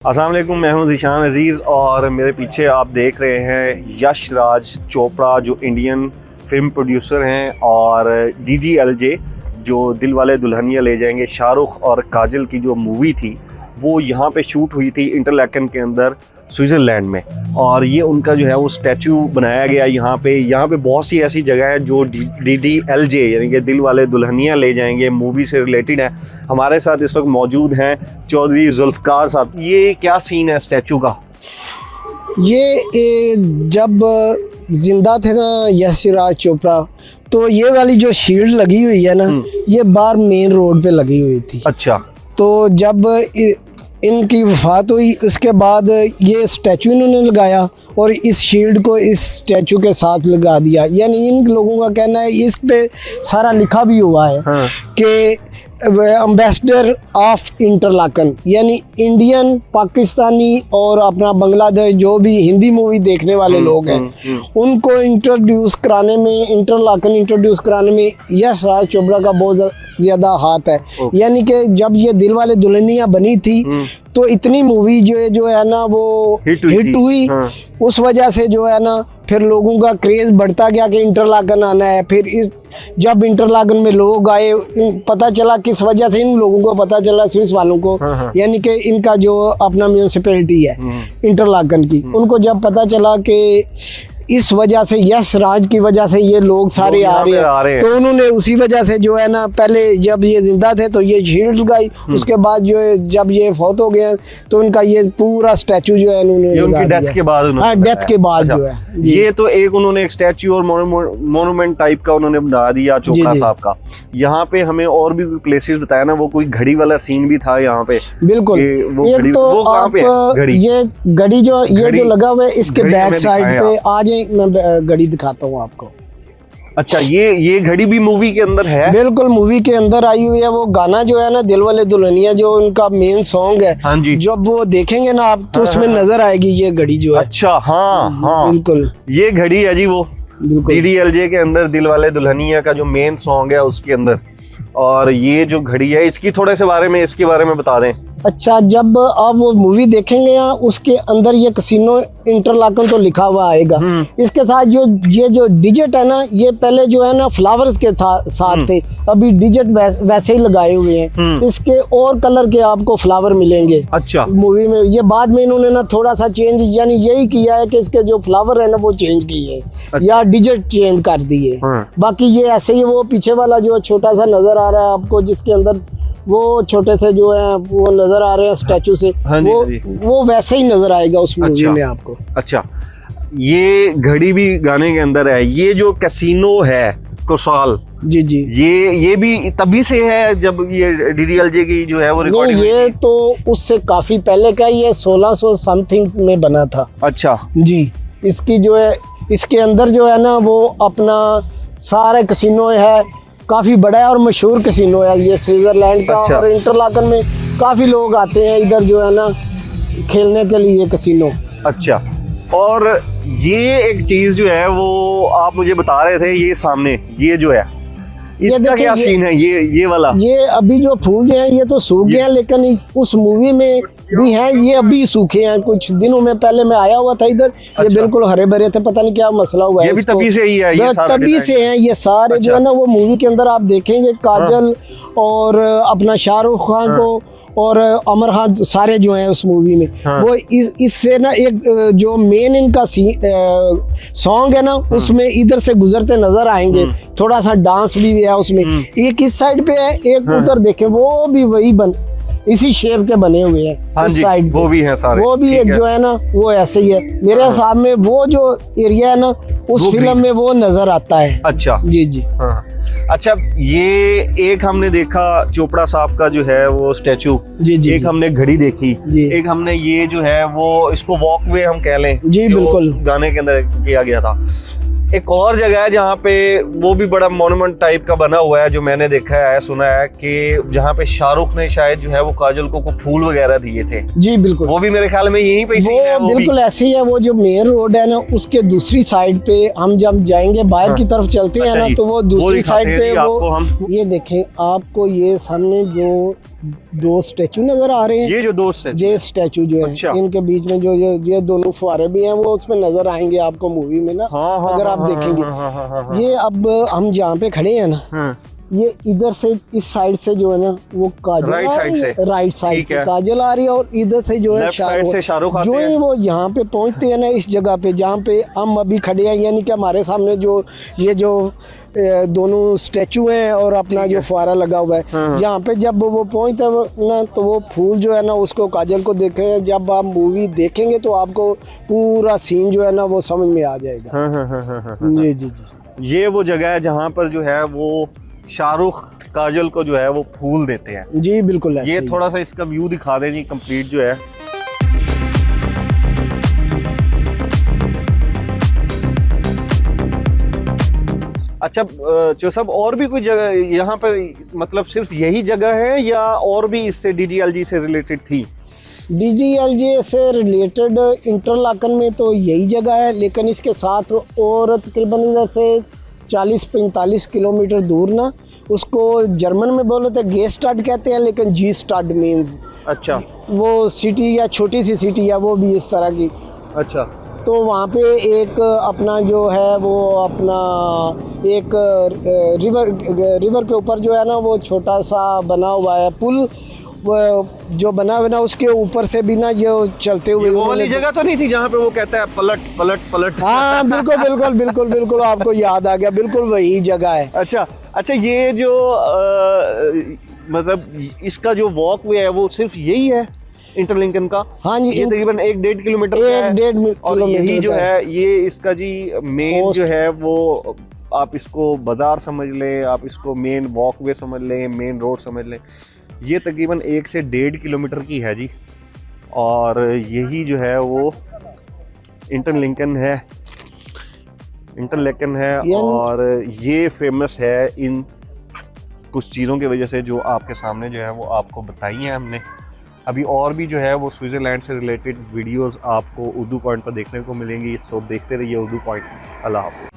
अस्सलाम वालेकुम, मैं हूं ज़ीशान अजीज़ और मेरे पीछे आप देख रहे हैं यश राज चोपड़ा जो इंडियन फिल्म प्रोड्यूसर हैं और DDLJ जो दिल वाले दुल्हनिया ले जाएंगे शाहरुख और काजल की जो मूवी थी वो यहाँ पे शूट हुई थी इंटरलैकन के अंदर स्विट्ज़रलैंड में। और ये उनका जो है वो स्टैचू बनाया गया यहाँ पे बहुत सी ऐसी जगह है जो DDLJ यानी कि दिल वाले दुल्हनिया ले जाएंगे मूवी से रिलेटेड है। हमारे साथ इस वक्त मौजूद हैं चौधरी जुल्फ़कार साहब। ये क्या सीन है स्टैचू का? ये जब जिंदा थे ना यश राज चोपड़ा, तो ये वाली जो शील्ड लगी हुई है ना, ये बाहर मेन रोड पे लगी हुई थी। अच्छा। तो जब इनकी वफात हुई उसके बाद ये स्टैचू इन्होंने लगाया और इस शील्ड को इस स्टैचू के साथ लगा दिया। यानी इन लोगों का कहना है, इस पे सारा लिखा भी हुआ है कि एम्बेसडर ऑफ इंटरलाकन, यानी इंडियन, पाकिस्तानी और अपना बांग्लादेश जो भी हिंदी मूवी देखने वाले लोग हैं उनको इंट्रोड्यूस कराने में, इंटरलाकन इंट्रोड्यूस कराने में यश राज चोपड़ा का बहुत ज़्यादा हाथ है। यानी कि जब ये दिल वाले दुल्हनिया बनी थी तो इतनी मूवी जो है ना वो हिट हुई। उस वजह से जो है ना फिर लोगों का क्रेज़ बढ़ता गया कि इंटरलाकन आना है। फिर इस जब इंटरलाकन में लोग आए, पता चला किस वजह से इन लोगों को पता चला, स्विस वालों को, यानी कि इनका जो अपना म्यूनिसिपैलिटी है इंटरलाकन की, उनको जब पता चला कि इस वजह से यश राज की वजह से ये लोग सारे आ रहे हैं, तो उन्होंने उसी वजह से जो है ना, पहले जब ये जिंदा थे तो ये शील्ड लगाई, उसके बाद जो है जब ये फौत हो गए तो उनका ये पूरा स्टैचू जो है उन्होंने उनकी डेथ के बाद, डेथ के बाद जो है ये तो एक उन्होंने एक स्टैचू और मोनूमेंट टाइप का उन्होंने बना दिया चोपड़ा साहब का। यहाँ पे हमें और भी प्लेसेस बताया ना, वो कोई घड़ी वाला सीन भी था यहाँ पे। बिल्कुल। एक तो आप ये घड़ी जो लगा हुआ है इसके बैक साइड पे आज मैं घड़ी दिखाता हूँ आपको। अच्छा, ये घड़ी भी मूवी के अंदर है? बिल्कुल, मूवी के अंदर आई हुई है। वो गाना जो है ना दिल वाले दुल्हनिया जो उनका मेन सॉन्ग है, हाँ जी, जब वो देखेंगे ना आप तो उसमें नजर आएगी ये घड़ी जो है। अच्छा, हाँ बिल्कुल, ये घड़ी है जी वो DDLJ के अंदर दिल वाले दुल्हनिया का जो मेन सॉन्ग है उसके अंदर। और ये जो घड़ी है इसकी थोड़े से इसके बारे में बता दें। अच्छा, जब आप वो मूवी देखेंगे यहाँ उसके अंदर ये कैसीनो इंटरलाकन तो लिखा हुआ आएगा। इसके साथ ये जो डिजिट है ना, ये पहले जो है ना फ्लावर्स के साथ थे, अभी डिजिट वैसे ही लगाए हुए हैं। इसके और कलर के आपको फ्लावर मिलेंगे। अच्छा। मूवी में ये बाद में इन्होंने ना थोड़ा सा चेंज, यानी यही किया है कि इसके जो फ्लावर है ना वो चेंज किए या डिजिट चेंज कर दिए। बाकी ये ऐसे ही वो पीछे वाला जो छोटा सा नजर आ रहा है आपको, जिसके अंदर वो छोटे से जो है वो नजर आ रहे हैं स्टैचू से, वो वैसे ही नजर आएगा उस मूवी में आपको। अच्छा, ये घड़ी भी गाने के अंदर है। ये जो कैसीनो है कोसाल, जी, ये भी तभी से है जब ये DDLJ की जो है वो रिकॉर्डिंग? ये तो उससे काफी पहले का, ये 1600 समथिंग में बना था। अच्छा जी, इसकी जो है इसके अंदर जो है ना वो अपना सारे कैसीनो है, काफ़ी बड़ा है और मशहूर कैसीनो है ये स्विट्ज़रलैंड का। अच्छा। और इंटरलाकन में काफ़ी लोग आते हैं इधर जो है ना खेलने के लिए कैसीनो। अच्छा, और ये एक चीज़ जो है वो आप मुझे बता रहे थे, ये सामने ये जो है इसका क्या सीन है? ये वाला, ये अभी जो फूल जो हैं ये तो सूख गए हैं, लेकिन उस मूवी में भी हैं, ये अभी सूखे हैं। कुछ दिनों में पहले मैं आया हुआ था इधर। अच्छा। ये बिल्कुल हरे भरे थे, पता नहीं क्या मसला हुआ है। ये भी तभी से ही है, ये तभी से हैं ये सारे। अच्छा। जो है ना वो मूवी के अंदर आप देखेंगे काजल और अपना शाहरुख खान को और अमर खान सारे जो हैं उस मूवी में। वो इससे ना एक जो मेन इनका सॉन्ग है ना उसमें इधर से गुजरते नजर आएंगे। थोड़ा सा डांस भी है उसमें। एक इस साइड पे है, एक उधर देखे, वो भी वही इसी शेप के बने हुए हैं उस साइड। वो भी है सारे, वो भी एक जो है ना वो ऐसे ही है। मेरे हिसाब में वो जो एरिया है ना उस फिल्म में वो नजर आता है। अच्छा, जी। अच्छा, ये एक हमने देखा चोपड़ा साहब का जो है वो स्टैचू, जी, एक हमने घड़ी देखी, एक हमने ये जो है वो इसको वॉकवे हम कह लें, जी बिल्कुल, गाने के अंदर किया गया था। एक और जगह है जहाँ पे वो भी बड़ा मॉन्यूमेंट टाइप का बना हुआ है, जो मैंने देखा है, सुना है कि जहाँ पे शाहरुख ने शायद जो है वो काजल को फूल वगैरह दिए थे। जी बिल्कुल, वो भी मेरे ख्याल में यहीं पे ही है। वो बिल्कुल ऐसे ही है। वो जो मेन रोड है ना, उसके दूसरी साइड पे हम जब जाएंगे बाहर की तरफ चलते हैं ना, तो वो दूसरी साइड पे वो ये देखें आपको, ये सामने जो दो स्टैचू नजर आ रहे हैं, ये जो दो स्टैचू जो है, अच्छा। इनके बीच में जो ये दोनों फुहारे भी हैं, वो उसमें नजर आएंगे आपको मूवी में ना। अगर आप देखेंगे, ये अब हम जहाँ पे खड़े हैं ना, ये इधर से इस साइड से जो है ना वो काजल, राइट साइड से काजल आ रही है, और इधर से जो है शाहरुख जो है वो यहाँ पे पहुँचते हैं ना, इस जगह पे जहाँ पे हम अभी खड़े हैं, यानी कि हमारे सामने जो ये जो दोनों स्टैचू हैं और अपना जो फुहारा लगा हुआ है, जहाँ पे जब वो पहुँचते हैं ना, तो वो फूल जो है ना उसको, काजल को देखे, जब आप मूवी देखेंगे तो आपको पूरा सीन जो है ना वो समझ में आ जाएगा। जी जी जी, ये वो जगह है जहाँ पर जो है वो शाहरुख काजल को जो है वो फूल देते हैं। जी बिल्कुल, ये थोड़ा सा इसका व्यू दिखा दें जी, कंप्लीट जो है। अच्छा जो सब और भी कोई जगह यहाँ पर, मतलब सिर्फ यही जगह है या और भी इससे DDLG से रिलेटेड थी? DDLG से रिलेटेड इंटरलाकन में तो यही जगह है, लेकिन इसके साथ और तकरीबन इधर से 40-45 किलोमीटर दूर ना, उसको जर्मन में बोले तो गेस्टाड कहते हैं, लेकिन जी स्टाड मीन्स, अच्छा, वो सिटी या छोटी सी सिटी है, वो भी इस तरह की। अच्छा, तो वहाँ पे एक अपना जो है वो अपना एक रिवर के ऊपर जो है ना वो छोटा सा बना हुआ है पुल, जो बना हुआ ना उसके ऊपर से भी ना ये चलते हुए, वो वाली जगह तो नहीं थी जहाँ पे वो कहता है पलट पलट पलट? हाँ बिल्कुल बिल्कुल बिल्कुल बिल्कुल, आपको याद आ गया, बिल्कुल वही जगह है। अच्छा अच्छा, ये जो मतलब इसका जो वॉक वे है वो सिर्फ यही है इंटरलिंकन का? हाँ जी, ये तकरीबन 1-1.5 किलोमीटर और यही जो है ये इसका जी मेन जो है वो, आप इसको बाजार समझ लें, आप इसको मेन वॉक वे समझ लें, मेन रोड समझ लें, ये तकरीबन 1 से 1.5 किलोमीटर की है जी। और यही जो है वो इंटरलिंकन है और ये फेमस है इन कुछ चीज़ों की वजह से जो आपके सामने जो है वो आपको बताई हैं हमने। अभी और भी जो है वो स्विट्ज़रलैंड से रिलेटेड वीडियोस आपको उर्दू पॉइंट पर देखने को मिलेंगी, सो देखते रहिए उर्दू पॉइंट। अल्लाह हाफ़िज़।